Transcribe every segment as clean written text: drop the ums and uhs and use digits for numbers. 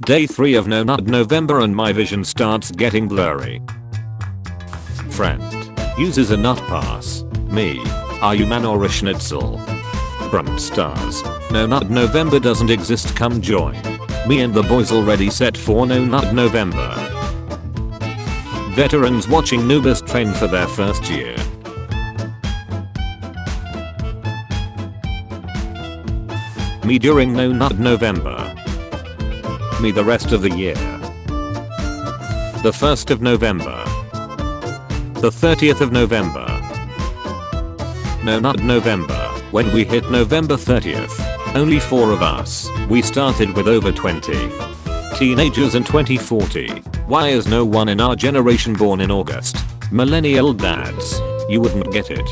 Day 3 of No Nut November and my vision starts getting blurry. Friend. Uses a nut pass. Me. Are you man or a schnitzel? Brum stars. No Nut November doesn't exist, come join. Me and the boys already set for No Nut November. Veterans watching noobers train for their first year. Me during No Nut November. Me the rest of the year. The 1st of November. The 30th of November. No Nut November. When we hit November 30th, only 4 of us. We started with over 20 teenagers in 2040. Why is no one in our generation born in August? Millennial dads. You wouldn't get it.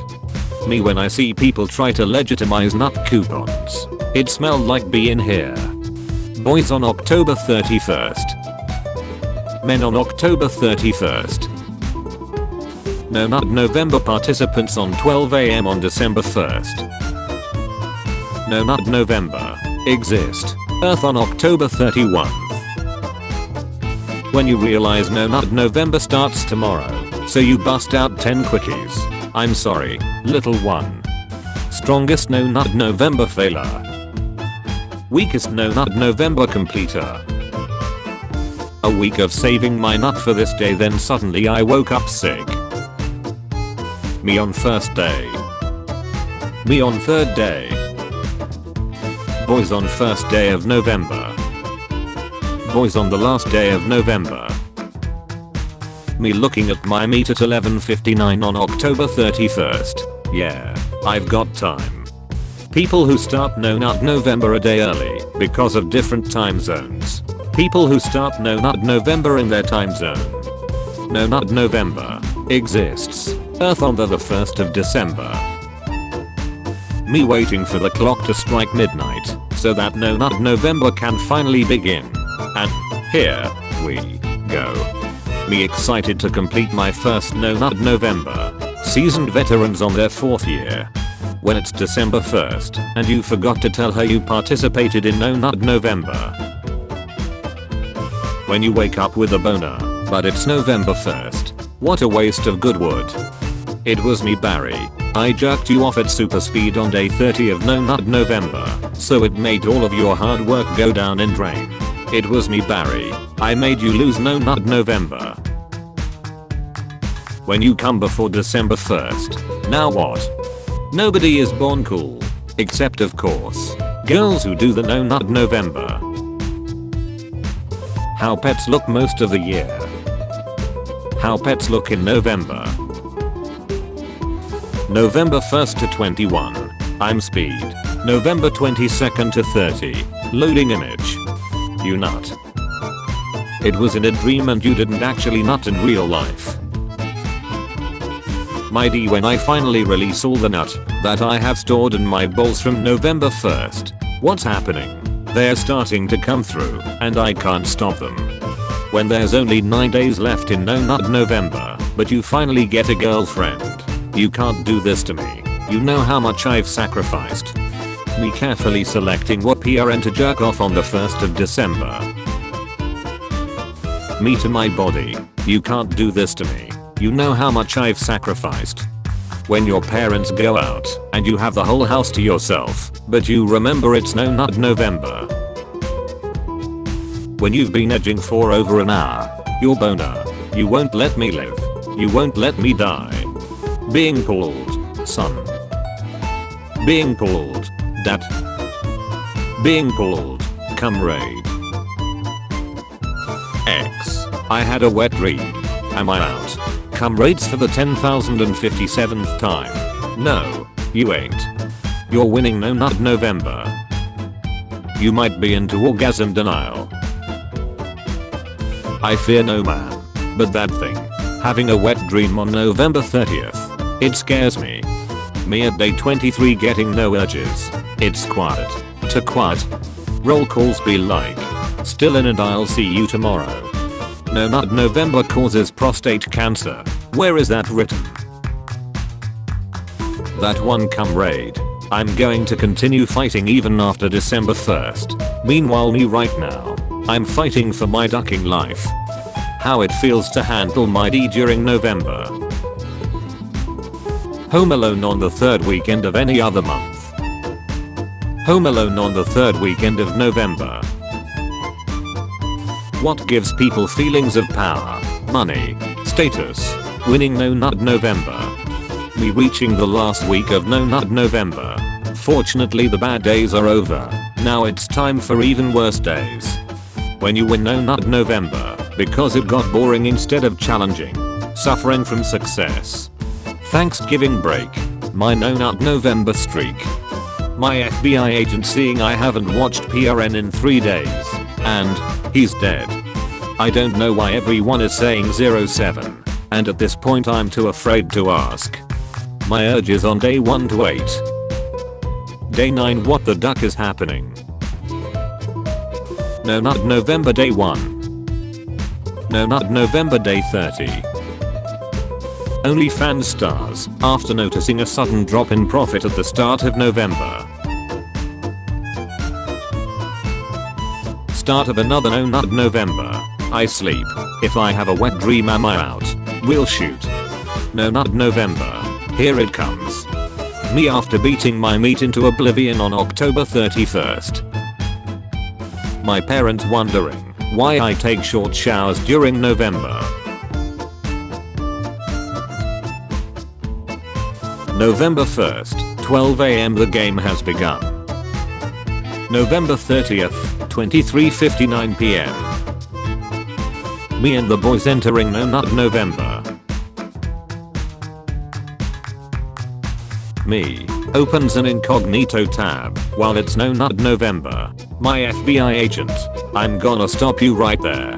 Me when I see people try to legitimize nut coupons. It smelled like being here. Boys on October 31st. Men on October 31st. No Nut November participants on 12 AM on December 1st. No Nut November. Exist. Earth on October 31st. When you realize No Nut November starts tomorrow, so you bust out 10 quickies. I'm sorry, little one. Strongest No Nut November failure. Weakest No Nut November completer. A week of saving my nut for this day, then suddenly I woke up sick. Me on first day. Me on third day. Boys on first day of November. Boys on the last day of November. Me looking at my meat at 11:59 on October 31st. Yeah, I've got time. People who start No Nut November a day early because of different time zones. People who start No Nut November in their time zone. No Nut November exists. Earth on the 1st of December. Me waiting for the clock to strike midnight so that No Nut November can finally begin. And here we go. Me excited to complete my first No Nut November. Seasoned veterans on their 4th year. When it's December 1st and you forgot to tell her you participated in No Nut November. When you wake up with a boner, but it's November 1st. What a waste of good wood. It was me, Barry. I jerked you off at super speed on day 30 of No Nut November, so it made all of your hard work go down in drain. It was me, Barry. I made you lose No Nut November. When you come before December 1st, now what? Nobody is born cool. Except of course, girls who do the No Nut November. How pets look most of the year. How pets look in November. November 1st to 21. I'm speed. November 22nd to 30. Loading image. You nut. It was in a dream and you didn't actually nut in real life. My D, when I finally release all the nut that I have stored in my balls from November 1st. What's happening? They're starting to come through and I can't stop them. When there's only 9 days left in No Nut November, but you finally get a girlfriend. You can't do this to me. You know how much I've sacrificed. Me carefully selecting what PRN to jerk off on the 1st of December. Me to my body. You can't do this to me. You know how much I've sacrificed. When your parents go out and you have the whole house to yourself, but you remember it's No Nut November. When you've been edging for over an hour. Your boner. You won't let me live. You won't let me die. Being called son. Being called dad. Being called comrade. X. I had a wet dream. Am I out? Comrades for the 10,057th time. No, you ain't. You're winning No Nut November. You might be into orgasm denial. I fear no man. But that thing. Having a wet dream on November 30th. It scares me. Me at day 23 getting no urges. It's quiet. To quiet. Roll calls be like. Still in and I'll see you tomorrow. No Nut November causes prostate cancer. Where is that written? That one comrade. I'm going to continue fighting even after December 1st. Meanwhile me right now. I'm fighting for my ducking life. How it feels to handle my D during November. Home Alone on the third weekend of any other month. Home Alone on the third weekend of November. What gives people feelings of power, money, status, winning No Nut November? Me reaching the last week of No Nut November. Fortunately the bad days are over. Now it's time for even worse days. When you win No Nut November, because it got boring instead of challenging. Suffering from success. Thanksgiving break. My No Nut November streak. My FBI agent seeing I haven't watched PRN in 3 days. And he's dead. I don't know why everyone is saying 07. And at this point I'm too afraid to ask. My urge is on day 1 to 8. Day 9 what the duck is happening? No Nut November day 1. No Nut November day 30. OnlyFans stars after noticing a sudden drop in profit at the start of November. Start of another No Nut November. I sleep. If I have a wet dream am I out? We'll shoot. No Nut November. Here it comes. Me after beating my meat into oblivion on October 31st. My parents wondering why I take short showers during November. November 1st, 12 AM the game has begun. November 30th, 23:59 PM. Me and the boys entering No Nut November. Me opens an incognito tab while it's No Nut November. My FBI agent. I'm gonna stop you right there.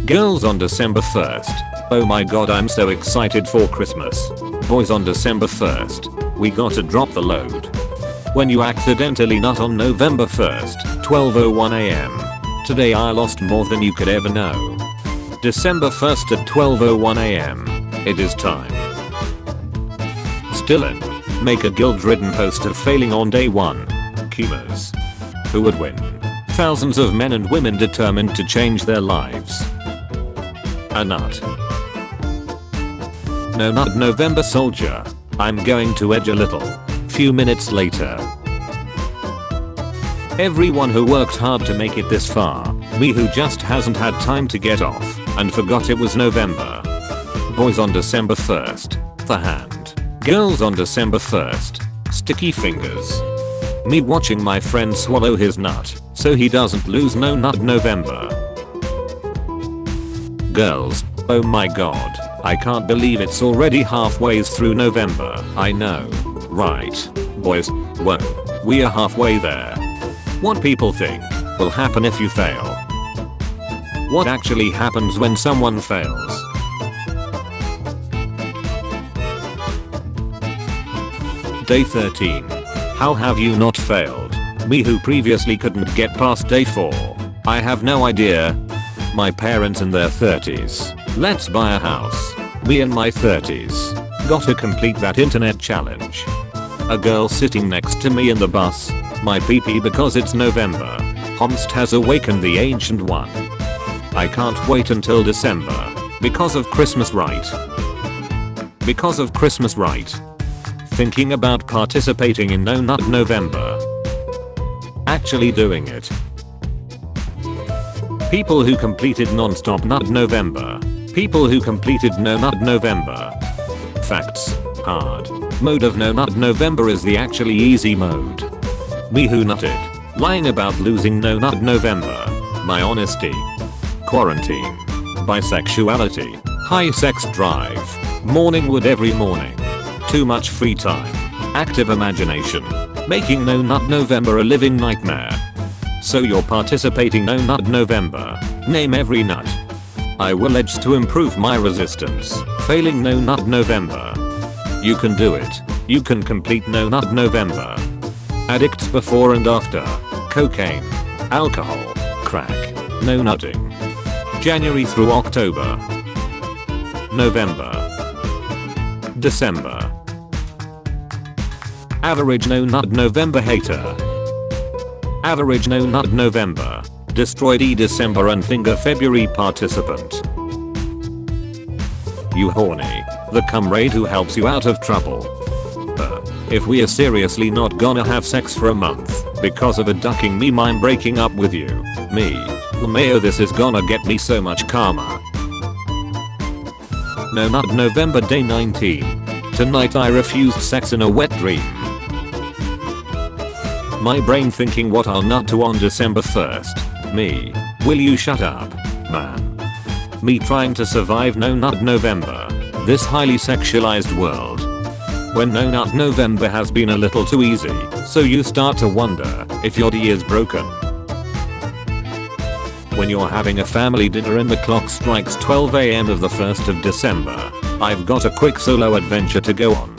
Girls on December 1st. Oh my god I'm so excited for Christmas. Boys on December 1st. We gotta drop the load. When you accidentally nut on November 1st, 12:01 AM. Today I lost more than you could ever know. December 1st at 12:01 AM. It is time. Still in. Make a guilt-ridden post of failing on day 1. Kumers. Who would win? Thousands of men and women determined to change their lives. A nut. No Nut November soldier. I'm going to edge a little. Few minutes later. Everyone who worked hard to make it this far. Me who just hasn't had time to get off and forgot it was November. Boys on December 1st. The hand. Girls on December 1st. Sticky fingers. Me watching my friend swallow his nut so he doesn't lose No Nut November. Girls. Oh my god. I can't believe it's already halfway through November. I know. Right. Boys. Whoa. We are halfway there. What people think will happen if you fail. What actually happens when someone fails? Day 13. How have you not failed? Me who previously couldn't get past day 4. I have no idea. My parents in their 30s. Let's buy a house. Me in my 30s. Gotta complete that internet challenge. A girl sitting next to me in the bus. My PP because it's November. Homst has awakened the ancient one. I can't wait until December. Because of Christmas right. Because of Christmas right. Thinking about participating in No Nut November. Actually doing it. People who completed non-stop Nut November. People who completed No Nut November. Facts. Hard. Mode of No Nut November is the actually easy mode. Me who nutted. Lying about losing No Nut November. My honesty. Quarantine. Bisexuality. High sex drive. Morning wood every morning. Too much free time. Active imagination. Making No Nut November a living nightmare. So you're participating No Nut November. Name every nut. I will edge to improve my resistance. Failing No Nut November. You can do it. You can complete No Nut November. Addicts before and after. Cocaine. Alcohol. Crack. No nutting. January through October. November. December. Average No Nut November hater. Average No Nut November. destroyed December and finger February participant. You horny. The comrade who helps you out of trouble. If we are seriously not gonna have sex for a month because of a ducking meme, I'm breaking up with you. Me. Mayo, this is gonna get me so much karma. No Nut November day 19. Tonight I refused sex in a wet dream. My brain thinking what I'll nut to on December 1st. Me. Will you shut up, man? Me trying to survive No Nut November. This highly sexualized world. When No Nut November has been a little too easy, so you start to wonder if your D is broken. When you're having a family dinner and the clock strikes 12 AM of the 1st of December, I've got a quick solo adventure to go on.